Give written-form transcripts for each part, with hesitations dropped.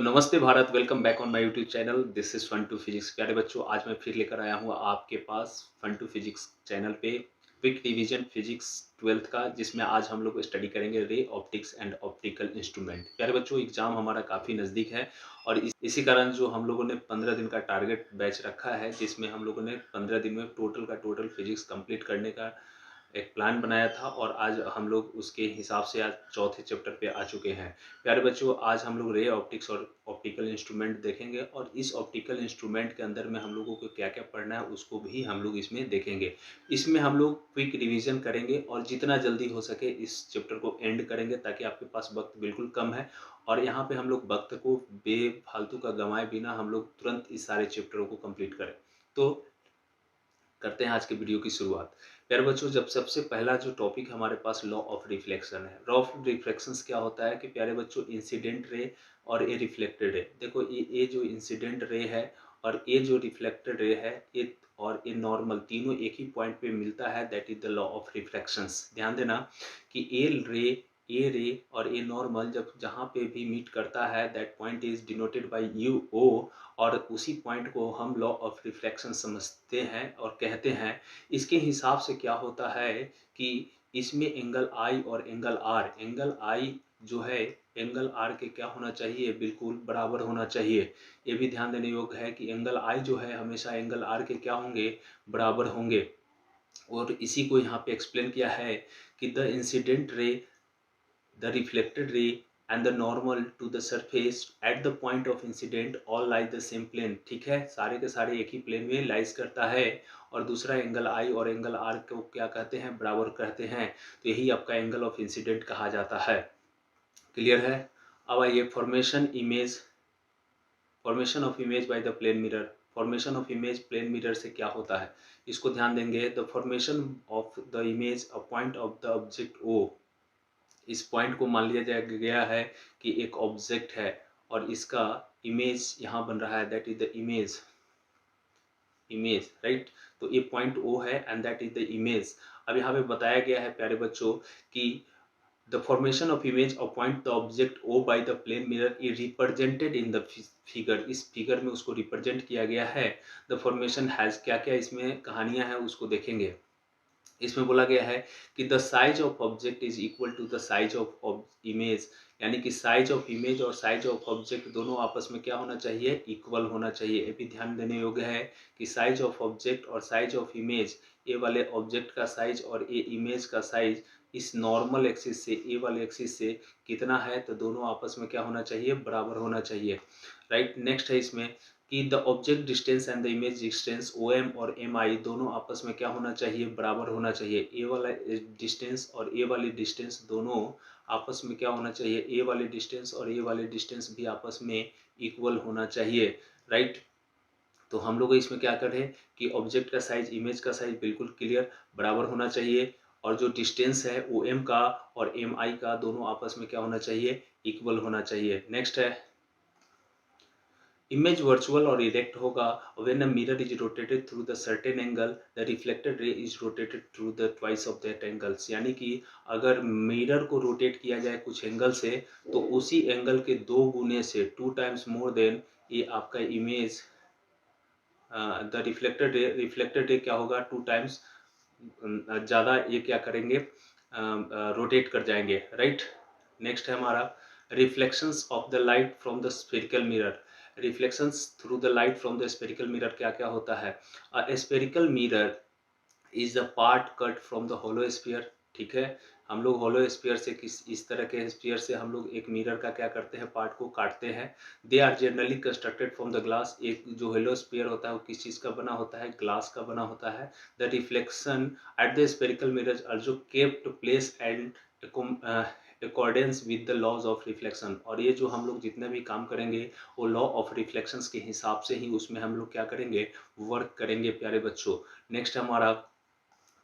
तो नमस्ते Bharat, welcome back on my YouTube channel. This is fun to physics. प्यारे बच्चों, आज मैं फिर लेकर आया हूँ आपके पास फन टू फिजिक्स चैनल पे क्विक रिवीजन फिजिक्स 12th का, जिसमें आज हम लोग स्टडी करेंगे ray optics and optical instrument. प्यारे बच्चों, एग्जाम हमारा काफ़ी नज़दीक है और इसी कारण जो हम लोगों ने 15 दिन का टारगेट बैच रखा है, जिसमें हम लोगों ने 15 दिन में टोटल का टोटल फिजिक्स कंप्लीट करने का एक प्लान बनाया था और आज हम लोग उसके हिसाब से आज चौथे चैप्टर पे आ चुके हैं। प्यारे बच्चों, आज हम लोग रे ऑप्टिक्स और ऑप्टिकल इंस्ट्रूमेंट देखेंगे और इस ऑप्टिकल इंस्ट्रूमेंट के अंदर में हम लोगों को क्या क्या पढ़ना है उसको भी हम लोग इसमें देखेंगे। इसमें हम लोग क्विक रिवीजन करेंगे और जितना जल्दी हो सके इस चैप्टर को एंड करेंगे, ताकि आपके पास वक्त बिल्कुल कम है और यहाँ पे हम लोग वक्त को बेफालतू का गंवाए बिना हम लोग तुरंत इस सारे चैप्टरों को कंप्लीट करें। तो करते हैं आज के वीडियो की शुरुआत। प्यारे बच्चों, जब सबसे पहला जो टॉपिक हमारे पास लॉ ऑफ रिफ्लेक्शन है। लॉ ऑफ रिफ्लेक्शंस क्या होता है कि प्यारे बच्चों, इंसिडेंट रे और ये रिफ्लेक्टेड रे। देखो, ये जो इंसिडेंट रे है और ये जो रिफ्लेक्टेड रे है, ये और ये नॉर्मल तीनों एक ही पॉइंट पे मिलता है। That is the law of reflections. ध्यान देना कि ए रे और ए नॉर्मल जब जहाँ पे भी मीट करता है, that point is denoted by U O, और उसी पॉइंट को हम लॉ ऑफ रिफ्लेक्शन समझते हैं और कहते हैं। इसके हिसाब से क्या होता है कि इसमें एंगल आई और एंगल आई जो है एंगल आर के क्या होना चाहिए, बिल्कुल बराबर होना चाहिए। ये भी ध्यान देने योग्य है कि एंगल आई जो है हमेशा एंगल आर के क्या होंगे, बराबर होंगे। और इसी को यहाँ पे एक्सप्लेन किया है कि the incident ray, the reflected ray and the normal to the surface at the point of incident all lie the same plane। ठीक है, सारे के सारे एक ही प्लेन में लाइज करता है। और दूसरा एंगल आई और एंगल आर को क्या कहते हैं, बराबर कहते हैं। तो यही आपका एंगल ऑफ इंसिडेंट कहा जाता है। क्लियर है। अब आइए formation of image by the plane mirror. Formation of image plane mirror से क्या होता है, इसको ध्यान देंगे। The formation of the image a point of the object O. इस पॉइंट को मान लिया गया है कि एक ऑब्जेक्ट है और इसका इमेज यहाँ बन रहा है। That is the image right. तो ये पॉइंट ओ है and that is the image. अब यहाँ पे बताया गया है प्यारे बच्चों कि the formation of image of point the object O by the plane mirror is represented in the figure. इस फिगर में उसको रिप्रेजेंट किया गया है। द फॉर्मेशन हैज, क्या क्या इसमें कहानियां हैं उसको देखेंगे। इसमें बोला गया है कि the size of object is equal to the size of image. यानी कि साइज ऑफ इमेज और साइज ऑफ ऑब्जेक्ट दोनों आपस में क्या होना चाहिए, इक्वल होना चाहिए। ये भी ध्यान देने योग्य है कि साइज ऑफ ऑब्जेक्ट और साइज ऑफ इमेज, ए वाले ऑब्जेक्ट का साइज और ए इमेज का साइज इस नॉर्मल एक्सिस से, ए वाले एक्सिस से कितना है, तो दोनों आपस में क्या होना चाहिए, बराबर होना चाहिए। राइट। नेक्स्ट है इसमें कि the object distance and the image distance O M और एम आई दोनों आपस में क्या होना चाहिए, बराबर होना चाहिए। ए वाला डिस्टेंस और ए वाली डिस्टेंस दोनों आपस में क्या होना चाहिए, ए वाले डिस्टेंस और ए वाले डिस्टेंस भी आपस में इक्वल होना चाहिए। राइट। तो हम लोग इसमें क्या करें कि ऑब्जेक्ट का साइज, इमेज का साइज बिल्कुल क्लियर बराबर होना चाहिए और जो डिस्टेंस है ओ एम का और एम आई का दोनों आपस में क्या होना चाहिए, इक्वल होना चाहिए। नेक्स्ट है इमेज वर्चुअल और इरेक्ट होगा when a mirror is rotated through the certain angle, the reflected ray is rotated through the twice of that angles. यानी कि अगर मिरर को रोटेट किया जाए कुछ एंगल से, तो उसी एंगल के दो गुने से, 2 टाइम्स मोर देन, ये आपका इमेज द रिफ्लेक्टेड रे क्या होगा, 2 टाइम्स ज़्यादा ये क्या करेंगे, रोटेट कर जाएंगे। राइट। नेक्स्ट है हमारा reflections of the light from the spherical mirror. Reflections through the light from the spherical mirror क्या क्या होता है। Spherical mirror is the part cut from the hollow sphere. ठीक है, हम लोग होलो स्फीयर से इस तरह के स्फीयर से हम लोग एक मिरर का क्या करते हैं, पार्ट को काटते हैं। They are generally constructed from the glass. एक जो होलो स्फीयर होता है वो किस चीज़ का बना होता है, ग्लास का बना होता है। The reflection at the spherical mirror also kept place and accordance with the laws of reflection. और ये जो हम लोग जितने भी काम करेंगे वो लॉ ऑफ रिफ्लेक्शंस के हिसाब से ही उसमें हम लोग क्या करेंगे, वर्क करेंगे प्यारे बच्चों। नेक्स्ट हमारा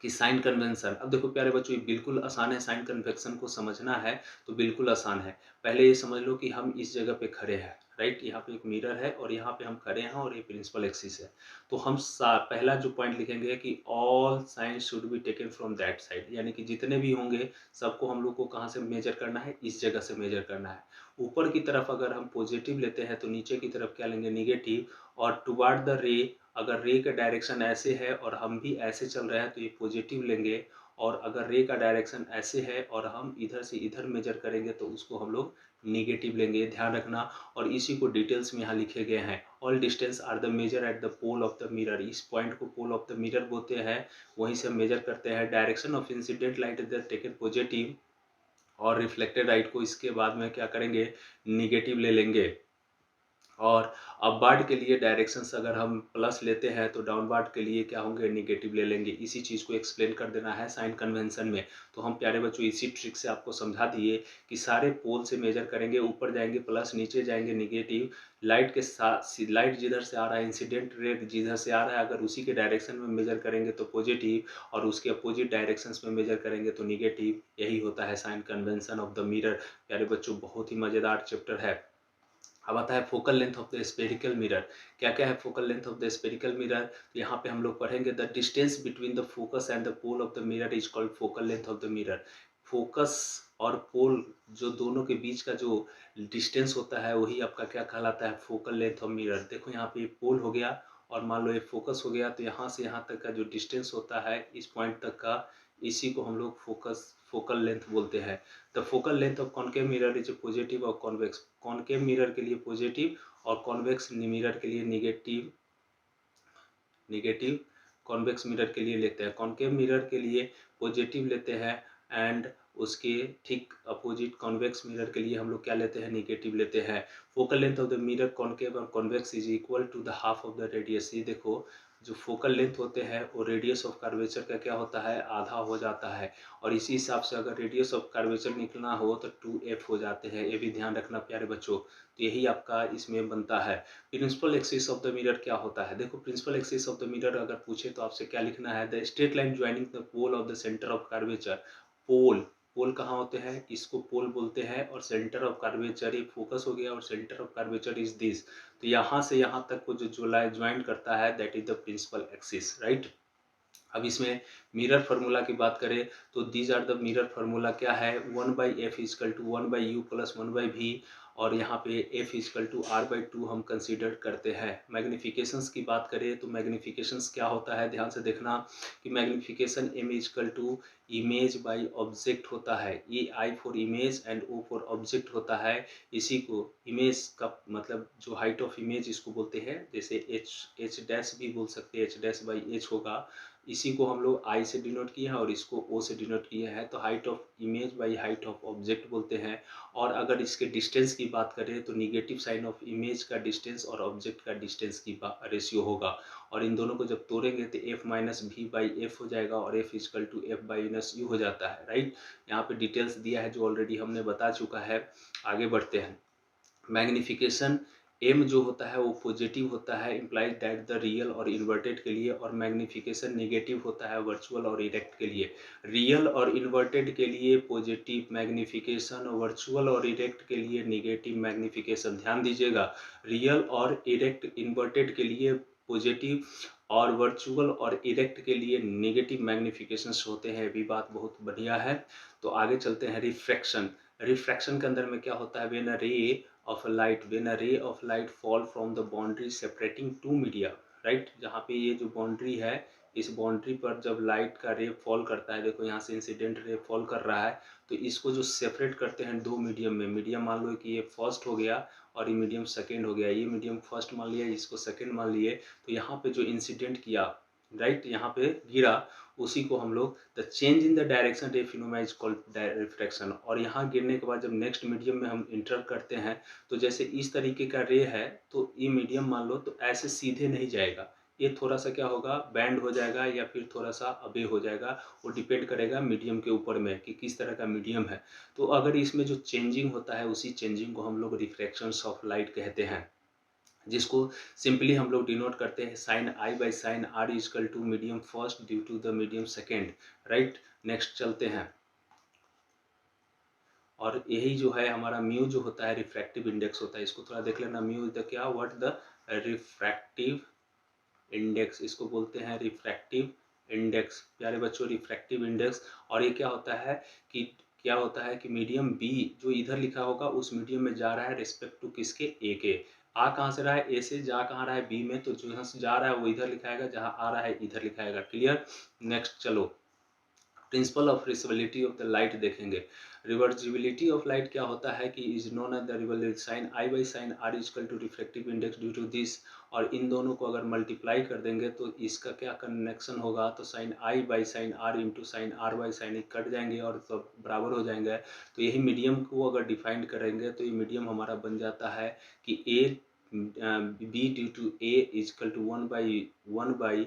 कि साइन कन्वेंशन। अब देखो प्यारे बच्चों, ये बिल्कुल आसान है। साइन कन्वेंशन को समझना है तो बिल्कुल आसान है। पहले ये समझ लो कि हम इस जगह पे खड़े हैं। राइट। यहाँ पे एक मिरर है और यहाँ पे हम खड़े हैं और ये प्रिंसिपल एक्सिस है। तो हम पहला जो पॉइंट लिखेंगे कि all sign should be taken from that side. यानी कि जितने भी होंगे सबको हम लोग को कहाँ से मेजर करना है, इस जगह से मेजर करना है। ऊपर की तरफ अगर हम पॉजिटिव लेते हैं तो नीचे की तरफ क्या लेंगे, निगेटिव। और टुवार्ड द रे, अगर रे का डायरेक्शन ऐसे है और हम भी ऐसे चल रहे हैं तो ये पॉजिटिव लेंगे। और अगर रे का डायरेक्शन ऐसे है और हम इधर से इधर मेजर करेंगे तो उसको हम लोग निगेटिव लेंगे, ध्यान रखना। और इसी को डिटेल्स में यहाँ लिखे गए हैं। All distance are the measure at the pole of the mirror, इस पॉइंट को पोल ऑफ द मिरर बोलते हैं, वहीं से हम मेजर करते हैं। Direction of incident light is taken positive, और रिफ्लेक्टेड लाइट को इसके बाद में क्या करेंगे, निगेटिव ले लेंगे। और अपवार्ड के लिए डायरेक्शंस अगर हम प्लस लेते हैं तो डाउनवार्ड के लिए क्या होंगे, निगेटिव ले लेंगे। इसी चीज़ को एक्सप्लेन कर देना है साइन कन्वेंशन में। तो हम प्यारे बच्चों इसी ट्रिक से आपको समझा दिए कि सारे पोल से मेजर करेंगे, ऊपर जाएंगे प्लस, नीचे जाएंगे निगेटिव। लाइट के साथ लाइट जिधर से आ रहा है, इंसिडेंट रे जिधर से आ रहा है, अगर उसी के डायरेक्शन में मेजर करेंगे तो पॉजिटिव, और उसके अपोजिट डायरेक्शंस में मेजर करेंगे तो निगेटिव। यही होता है sign convention of the mirror. प्यारे बच्चों बहुत ही मज़ेदार चैप्टर है। अब आता है focal length of the spherical mirror. क्या क्या है focal length of the spherical mirror, तो यहाँ पे हम लोग पढ़ेंगे the distance between the focus and the pole of the mirror is called focal length of the mirror. Focus और पोल जो दोनों के बीच का जो डिस्टेंस होता है वही आपका क्या कहलाता है, फोकल लेंथ ऑफ मिरर। देखो यहाँ पे पोल हो गया और मान लो ये फोकस हो गया, तो यहाँ से यहाँ तक का जो डिस्टेंस होता है इस पॉइंट तक का, इसी को हम लोग फोकल लेंथ बोलते हैं। The focal length of concave mirror is positive और कॉन्वेक्स। कॉनकेव मिरर के लिए पॉजिटिव और कॉन्वेक्स मिरर के लिए निगेटिव। निगेटिव कॉन्वेक्स मिरर के लिए लेते हैं, कॉनकेव मिरर के लिए पॉजिटिव लेते हैं, एंड उसके ठीक अपोजिट कॉन्वेक्स मिरर के लिए हम लोग क्या लेते हैं, निगेटिव लेते हैं। Focal length of the mirror concave और convex is equal to the half of the radius. ये देखो जो फोकल लेंथ होते हैं वो रेडियस ऑफ कर्वेचर का क्या होता है, आधा हो जाता है। और इसी हिसाब से अगर रेडियस ऑफ कर्वेचर निकलना हो तो 2f हो जाते हैं, ये भी ध्यान रखना प्यारे बच्चों। तो यही आपका इसमें बनता है। Principal axis of the mirror क्या होता है, देखो principal axis of the mirror अगर पूछे तो आपसे क्या लिखना है, the straight line joining the pole of the centre of curvature. Pole, pole कहाँ होते हैं, इसको पोल बोलते हैं, और सेंटर ऑफ कर्वेचर ये फोकस हो गया और centre of curvature is this. तो यहाँ से यहाँ तक को जो लाइन ज्वाइन करता है that is the principal axis, right. अब इसमें मिरर फार्मूला की बात करें तो these are the mirror formula क्या है, 1/f is equal to 1/u plus 1/v, और यहाँ पे f इजकल टू r/2 हम कंसीडर करते हैं। मैग्निफिकेशंस की बात करें तो मैग्निफिकेशंस क्या होता है, ध्यान से देखना कि magnification m is equal to image by object होता है। ये I for image and O for object होता है। इसी को इमेज का मतलब जो हाइट ऑफ इमेज इसको बोलते हैं, जैसे h डैश भी बोल सकते हैं, h डैश बाई h होगा। इसी को हम लोग आई से डिनोट किए हैं और इसको ओ से डिनोट किए हैं, तो height of image by height of object बोलते हैं। और अगर इसके डिस्टेंस की बात करें तो निगेटिव साइन ऑफ इमेज का डिस्टेंस और ऑब्जेक्ट का डिस्टेंस की रेशियो होगा। और इन दोनों को जब तोड़ेंगे तो F minus V by F हो जाएगा और F is equal to F by minus U हो जाता है, राइट। यहाँ पे डिटेल्स दिया है जो ऑलरेडी हमने बता चुका है। आगे बढ़ते हैं। मैग्निफिकेशन एम जो होता है वो पॉजिटिव होता है, इम्प्लाइज दैट द रियल और इन्वर्टेड के लिए, और मैग्निफिकेशन नेगेटिव होता है वर्चुअल और इरेक्ट के लिए। रियल और इन्वर्टेड के लिए पॉजिटिव मैग्निफिकेशन, वर्चुअल और इरेक्ट के लिए नेगेटिव मैग्निफिकेशन। ध्यान दीजिएगा, रियल और इरेक्ट इन्वर्टेड के लिए पॉजिटिव और वर्चुअल और इरेक्ट के लिए नेगेटिव मैग्निफिकेशंस होते हैं। भी बात बहुत बढ़िया है। तो आगे चलते हैं। रिफ्रैक्शन, रिफ्रैक्शन के अंदर में क्या होता है, व्हेन अ रे of a light, when a ray of light fall from the boundary separating two media, right। जहाँ पे ये जो बाउंड्री है, इस बाउंड्री पर जब लाइट का रे फॉल करता है, देखो यहाँ से इंसिडेंट रे फॉल कर रहा है, तो इसको जो सेपरेट करते हैं दो मीडियम में, मीडियम मान लो कि ये फर्स्ट हो गया और ये मीडियम सेकेंड हो गया, ये मीडियम फर्स्ट मान लिया, इसको सेकेंड मान लिए, तो यहाँ पे जो इंसिडेंट किया, राइट, यहाँ पे गिरा, उसी को हम लोग the change in the direction रे फिनोमेना इज कॉल्ड रिफ्रैक्शन। और यहाँ गिरने के बाद जब नेक्स्ट मीडियम में हम इंटर करते हैं, तो जैसे इस तरीके का रे है, तो ये मीडियम मान लो तो ऐसे सीधे नहीं जाएगा, ये थोड़ा सा क्या होगा, बैंड हो जाएगा या फिर थोड़ा सा अबे हो जाएगा। वो डिपेंड करेगा मीडियम के ऊपर में कि किस तरह का मीडियम है। तो अगर इसमें जो चेंजिंग होता है उसी चेंजिंग को हम लोग रिफ्रैक्शंस ऑफ लाइट कहते हैं, जिसको सिंपली हम लोग डिनोट करते हैं sine I by sine R is equal to medium first due to the medium second, right. Next चलते हैं। और यही जो है हमारा म्यू जो होता है रिफ्रैक्टिव इंडेक्स होता है, इसको थोड़ा देख लेना। म्यू इज द क्या, व्हाट द रिफ्रैक्टिव इंडेक्स, इसको बोलते हैं रिफ्रैक्टिव इंडेक्स, प्यारे बच्चों रिफ्रैक्टिव इंडेक्स। और ये क्या होता है कि क्या होता है कि मीडियम बी जो इधर लिखा होगा उस मीडियम में जा रहा है रिस्पेक्ट टू किसके, ए के। आ कहाँ से रहा है, ए से जा कहाँ रहा है, बी में, तो जहाँ से जा रहा है वो इधर लिखाएगा, जहाँ आ रहा है इधर लिखाएगा। क्लियर। नेक्स्ट चलो, principle of reversibility of the light देखेंगे। रिवर्सिबिलिटी ऑफ लाइट क्या होता है कि is known as the reversibility sine I by sine R is equal to reflective index due to this. और इन दोनों को अगर मल्टीप्लाई कर देंगे तो इसका क्या कनेक्शन होगा, तो sine I by sine R into sine R by sine cut जाएंगे और सब बराबर हो जाएंगे। तो यही मीडियम को अगर डिफाइन करेंगे तो ये मीडियम हमारा बन जाता है कि A B due to A equal to one by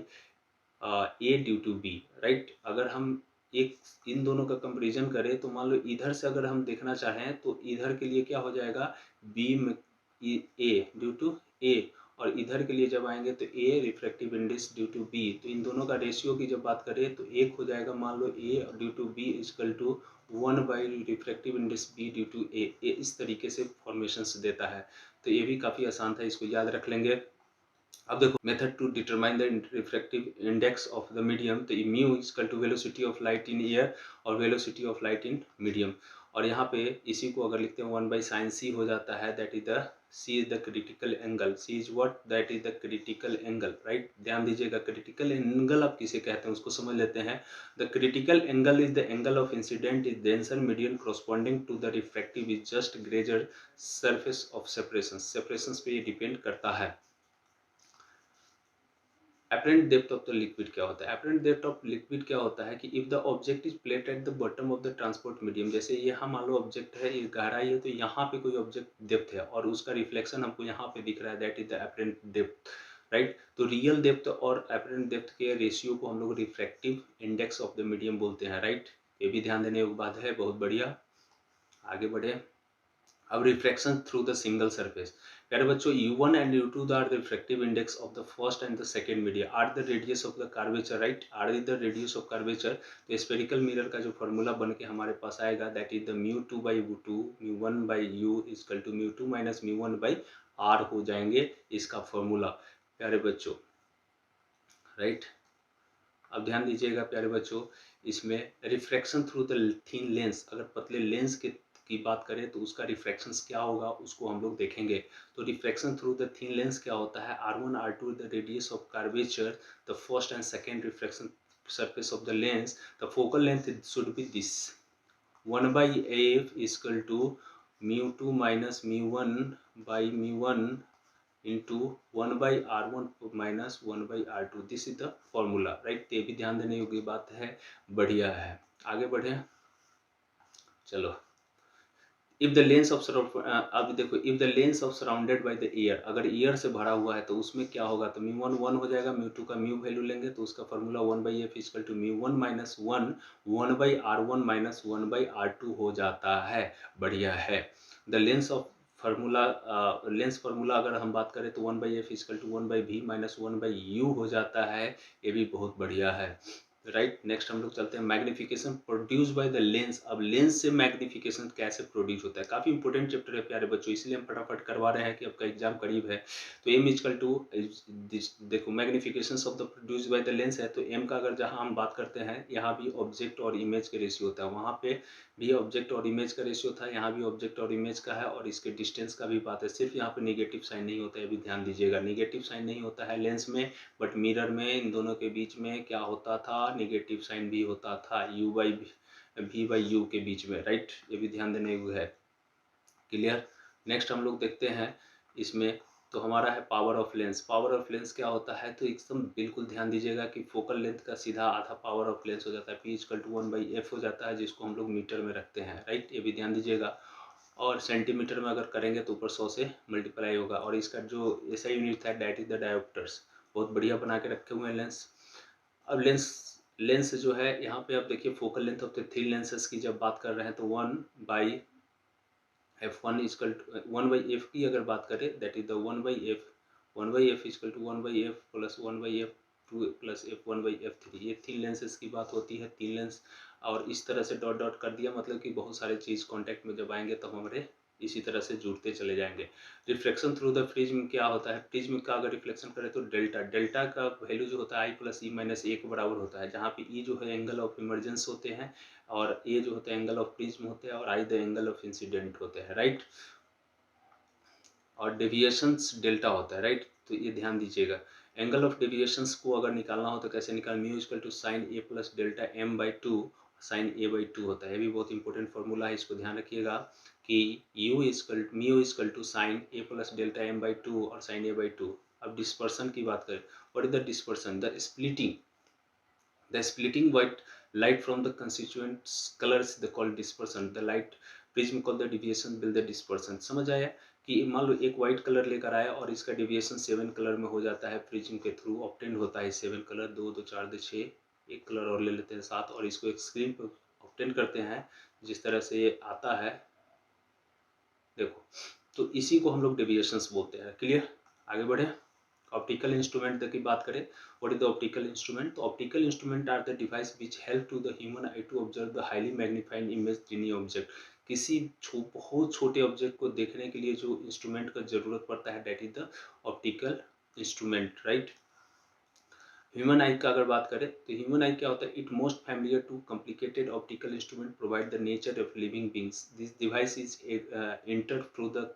A due to B, right. अगर हम एक इन दोनों का कंपेरिजन करें तो मान लो इधर से अगर हम देखना चाहें तो इधर के लिए क्या हो जाएगा, बी में ए ड्यू टू ए, और इधर के लिए जब आएंगे तो A refractive index due to B. तो इन दोनों का रेशियो की जब बात करें तो एक हो जाएगा, मान लो A due to B equal to 1 refractive index B due to A. इस तरीके से फॉर्मेशन देता है। तो ये भी काफ़ी आसान था, इसको याद रख लेंगे। अब देखो method to determine the refractive index of the medium, तो mu equal to velocity of light in air और velocity of light in medium. और यहाँ पे इसी को अगर लिखते हैं 1 बाई साइन सी हो जाता है, that is the C is the critical angle. C is what, that is the critical angle, right. ध्यान दीजिएगा, क्रिटिकल एंगल आप किसे कहते हैं उसको समझ लेते हैं। The critical angle is the angle of incident is denser medium corresponding to the refractive is just greater surface of separation. Separation पे ये डिपेंड करता है। Apparent depth of the liquid क्या होता है, अपरेंट डेप्थ ऑफ लिक्विड क्या होता है कि if the object is plate at the bottom of the transport medium, जैसे यहाँ मान लो ऑब्जेक्ट है, ये गहराई है, तो यहाँ पे कोई ऑब्जेक्ट डेप्थ है और उसका रिफ्लेक्शन हमको यहाँ पे दिख रहा है, that is the apparent depth, right. तो रियल डेप्थ और अपरेंट डेप्थ के रेशियो को हम लोग refractive index of the medium बोलते हैं, राइट। ये भी ध्यान देने की बात है, बहुत बढ़िया। आगे बढ़े। अब refraction through the single surface, प्यारे बच्चों U1 and U2 are the refractive index of the first and the second media, R the radius of the curvature, right. R is the radius of curvature. तो spherical mirror का जो formula बन के हमारे पास आएगा, that is the μ2 by u2 μ1 by u equal to μ2 minus μ1 by r हो जाएंगे इसका फॉर्मूला, प्यारे बच्चों, राइट। अब ध्यान दीजिएगा प्यारे बच्चों, इसमें refraction through the thin lens, अगर पतले लेंस के की बात करें तो उसका रिफ्रैक्शन क्या होगा उसको हम लोग देखेंगे। तो refraction through the thin lens क्या होता है, R1 R2 the radius of curvature, the first and second refraction surface of the lens, the focal length should be this 1 by AF is equal to mu2 minus mu1 by mu1 into 1 by R1 minus 1 by R2, this is the formula, right. ये भी ध्यान देने योग्य बात है, बढ़िया है। आगे बढ़े, चलो। इफ द लेंस ऑफ अब देखो, if the lens of surrounded by the air, अगर एयर से भरा हुआ है तो उसमें क्या होगा, तो μ1 1 हो जाएगा, μ2 का म्यू वैल्यू लेंगे तो उसका formula 1 by F equal to μ1 minus 1 by R1 minus 1 by R2 हो जाता है, बढ़िया है। The lens of lens formula अगर हम बात करें तो 1 by F equal to 1 by V minus 1 by U हो जाता है, ये भी बहुत बढ़िया है, राइट। नेक्स्ट हम लोग चलते हैं magnification produce by the lens. अब लेंस से मैग्निफिकेशन कैसे प्रोड्यूस होता है, काफी इंपॉर्टेंट चैप्टर है प्यारे बच्चों, इसलिए हम फटाफट करवा रहे हैं कि आपका एग्जाम करीब है। तो एम इजकल टू, देखो magnification of the produce by the lens है, तो एम का अगर जहां हम बात करते हैं, यहाँ भी ऑब्जेक्ट और इमेज के रेशियो होता है, वहां पे भी ऑब्जेक्ट और इमेज का रेशियो था, यहाँ भी ऑब्जेक्ट और इमेज का है, और इसके डिस्टेंस का भी बात है। सिर्फ यहाँ पे नेगेटिव साइन नहीं होता है, अभी ध्यान दीजिएगा, नेगेटिव साइन नहीं होता है लेंस में, बट मिरर में इन दोनों के बीच में क्या होता था, नेगेटिव साइन भी होता था, U by V by U के बीच में, राइट। ये भी ध्यान देने योग्य है, क्लियर। नेक्स्ट हम लोग देखते हैं इसमें, तो हमारा है power of lens. Power of lens क्या होता है, तो एकदम बिल्कुल ध्यान दीजिएगा कि फोकल लेंथ का सीधा आधा पावर ऑफ लेंस हो जाता है, P equal to 1 by F हो जाता है, जिसको हम लोग मीटर में रखते हैं, राइट। ये भी ध्यान दीजिएगा, और सेंटीमीटर में अगर करेंगे तो ऊपर 100 से मल्टीप्लाई होगा, और इसका जो ऐसा यूनिट था दैट इज द डायोप्टर्स, बहुत बढ़िया बना के रखे हुए हैं लेंस। अब लेंस जो है यहाँ पे आप देखिए, focal length of the thin lenses की जब बात कर रहे हैं तो 1 by F1 equal to 1 by F की अगर बात करें, that is the 1 by F is equal to 1 by F plus 1 by F two plus F 1 by F 3, ये थिन लेंसेज की बात होती है, थिन लेंस। और इस तरह से डॉट डॉट कर दिया, मतलब कि बहुत सारे चीज़ कॉन्टैक्ट में जब आएंगे तो हमारे इसी तरह से जुड़ते चले जाएंगे। रिफ्लेक्शन थ्रू द प्रिज्म क्या होता है, प्रिज्म का अगर रिफ्लेक्शन करें तो डेल्टा, डेल्टा का वैल्यू जो होता है आई प्लस ई माइनस ए के बराबर होता है, जहाँ पे ई जो है एंगल ऑफ इमर्जेंस होते हैं और ए जो होता है एंगल ऑफ प्रिज्म होते हैं और I the angle of incident होते हैं, राइट। और डेविएशंस डेल्टा होता है, राइट। तो ये ध्यान दीजिएगा। एंगल ऑफ डेविएशंस को अगर निकालना हो तो कैसे निकाल, mu equal to sine A plus delta M by two, sine A by two होता है। ये भी बहुत इंपॉर्टेंट फॉर्मूला है, इसको ध्यान रखिएगा कि mu equal to sine A plus delta M by two और साइन ए बाई टू। अब डिस्पर्सन की बात करें, what is the dispersion, the splitting white light from the constituent colors they call dispersion, the light prism called the deviation will the dispersion। समझ आया कि मान लो एक वाइट कलर लेकर आया और इसका डिविएशन 7 कलर में हो जाता है, प्रिज्म के थ्रू ऑब्टेन होता है 7 कलर, 2 2 4 2 6, एक कलर और ले लेते हैं 7 और इसको एक स्क्रीन पर ऑब्टेन करते हैं जिस तरह से ये आता है, देखो। तो इसी को हम लोग डेविएशंस बोलते हैं। क्लियर, आगे बढ़े। ऑप्टिकल इंस्ट्रूमेंट की बात करें, what is the optical instrument, तो optical instrument are the device which help to the human eye to observe the highly magnified image in object. किसी बहुत छोटे ऑब्जेक्ट को देखने के लिए जो इंस्ट्रूमेंट का जरूरत पड़ता है, that is the optical instrument, right. Human आई का अगर बात करें तो ह्यूमन आई क्या होता है, it most familiar to complicated optical instrument provide the nature of living beings, this device is enter through the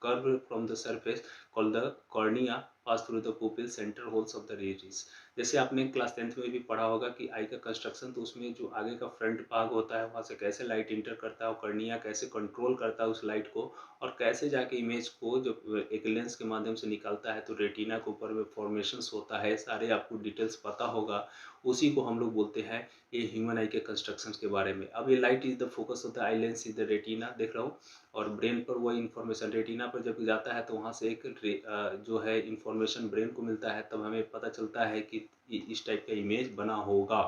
curve from the surface called the cornea pass through the pupil center holes of the iris। जैसे आपने class 10th में भी पढ़ा होगा कि आई का construction, तो उसमें जो आगे का फ्रंट भाग होता है वहाँ से कैसे लाइट इंटर करता है और कर्निया कैसे कंट्रोल करता है उस लाइट को और कैसे जाके इमेज को जो एक लेंस के माध्यम से निकालता है, तो रेटिना के ऊपर में फॉर्मेशंस होता है, सारे आपको डिटेल्स पता होगा, उसी को हम लोग बोलते हैं ये ह्यूमन आई के कंस्ट्रक्शन के बारे में। अब ये light is the focus of the I, lens is the retina, देख रहा हूँ, और ब्रेन पर वही इन्फॉर्मेशन, रेटिना पर जब जाता है तो वहाँ से एक जो है इन्फॉर्मेशन ब्रेन को मिलता है, तब हमें पता चलता है कि इस टाइप का इमेज बना होगा।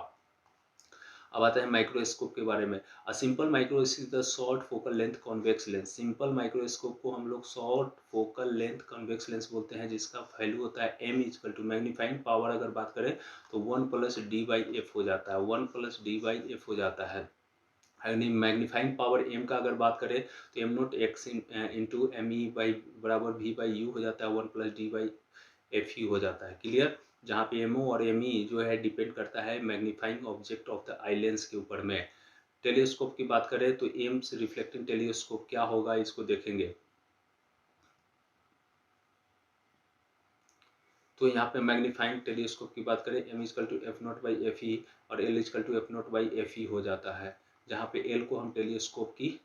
अब आता है माइक्रोस्कोप के बारे में। A simple microscope is the short focal length convex lens. Simple microscope को हम लोग short focal length convex lens बोलते हैं, जिसका वैल्यू होता है m equal to magnifying power अगर बात करें तो 1 प्लस डी बाई एफ हो जाता है, 1 प्लस डी बाई एफ हो जाता है। मैग्नीफाइंग पावर m का अगर बात करें तो M naught X into M E by बराबर वी बाई यू हो जाता है, 1 plus D by F U हो जाता है। क्लियर, जहाँ पे एम ओ और एम ई जो है डिपेंड करता है magnifying object of the eye lens के ऊपर में। टेलीस्कोप की बात करें तो एम्स रिफ्लेक्टिंग टेलीस्कोप क्या होगा, इसको देखेंगे। तो यहाँ पे मैग्नीफाइंग टेलीस्कोप की बात करें, M equal to F nought by F E और L equal to F nought by F E हो जाता है, जहाँ पे एल को हम टेलीस्कोप की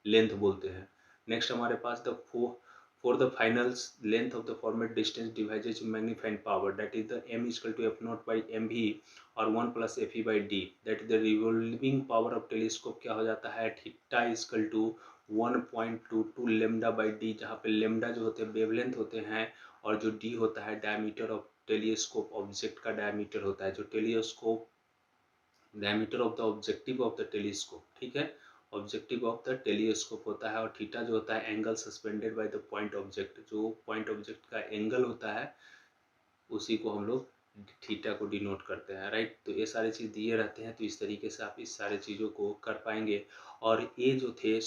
लेंथ बोलते हैं। नेक्स्ट हमारे पास the for the final length of the format distance divided to magnifying power, that is the m is equal to f naught by mv or 1 plus fe by d, that is the revolving power of telescope क्या हो जाता है, theta is equal to 1.22 lambda by d, जहाँ पे lambda जो होते हैं wavelength होते हैं और जो d होता है डायमीटर ऑफ टेलीस्कोप ऑब्जेक्ट का डायमीटर होता है, जो telescope diameter of the objective of the telescope, ठीक है, ऑब्जेक्टिव ऑफ द टेलीस्कोप होता है। और थीटा जो होता है angle suspended by the point object, जो पॉइंट ऑब्जेक्ट का एंगल होता है उसी को हम लोग थीटा को डिनोट करते हैं, राइट। तो ये सारी चीज़ दिए रहते हैं, तो इस तरीके से आप इस सारे चीज़ों को कर पाएंगे। और ये जो थे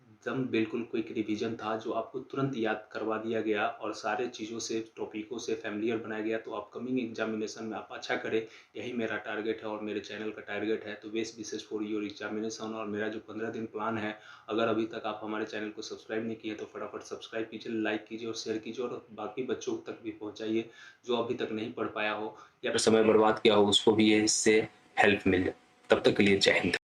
एकदम बिल्कुल क्विक रिवीजन था, जो आपको तुरंत याद करवा दिया गया और सारे चीज़ों से टॉपिकों से फैमिलियर बनाया गया, तो अपकमिंग एग्जामिनेशन में आप अच्छा करें, यही मेरा टारगेट है और मेरे चैनल का टारगेट है। तो best wishes for your examination. और मेरा जो 15 दिन प्लान है, अगर अभी तक आप हमारे चैनल को सब्सक्राइब नहीं किए तो फटाफट सब्सक्राइब कीजिए, लाइक कीजिए और शेयर कीजिए और बाकी बच्चों तक भी पहुँचाइए जो अभी तक नहीं पढ़ पाया हो या समय बर्बाद किया हो, उसको भी ये इससे हेल्प मिल जाए। तब तक के लिए जय हिंद।